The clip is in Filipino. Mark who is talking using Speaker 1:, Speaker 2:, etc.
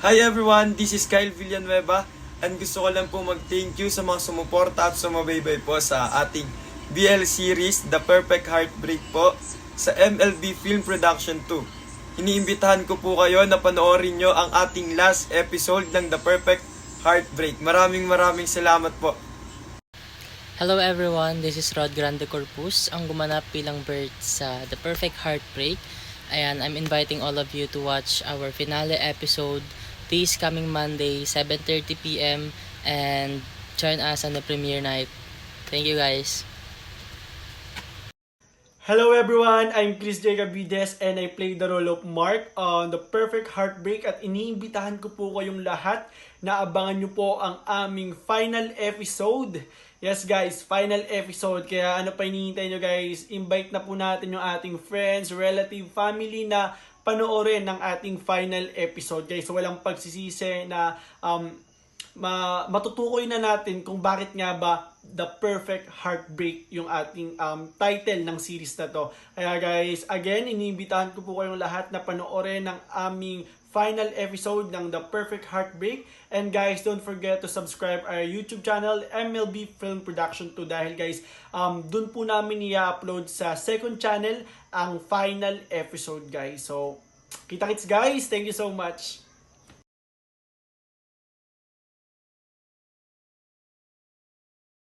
Speaker 1: Hi everyone, this is Kyle Villanueva and gusto ko lang po mag-thank you sa mga sumuporta at sumabaybay po sa ating BL series The Perfect Heartbreak po sa MLB Film Production 2. Iniimbitahan ko po kayo na panoorin nyo ang ating last episode ng The Perfect Heartbreak. Maraming salamat po.
Speaker 2: Hello everyone, this is Rod Grande Corpus, ang gumanap bilang Bert sa The Perfect Heartbreak. Ayan, I'm inviting all of you to watch our finale episode this coming Monday, 7:30 p.m. and join us on the premiere night. Thank you guys.
Speaker 3: Hello everyone, I'm Chris J. Gavides and I play the role of Mark on The Perfect Heartbreak at iniimbitahan ko po kayong lahat na abangan nyo po ang aming final episode. Yes guys, final episode. Kaya ano pa hinihintay nyo guys, invite na po natin yung ating friends, relative, family na panoorin ng ating final episode guys. So walang pagsisisi na matutukoy na natin kung bakit nga ba The Perfect Heartbreak yung ating title ng series na to. Kaya guys, again, iniimbitahan ko po kayong lahat na panoorin ng aming final episode ng The Perfect Heartbreak. And guys, don't forget to subscribe our YouTube channel, MLB Film Production 2. Dahil guys, dun po namin i-upload sa second channel ang final episode guys. So, kita-kits guys. Thank you so much.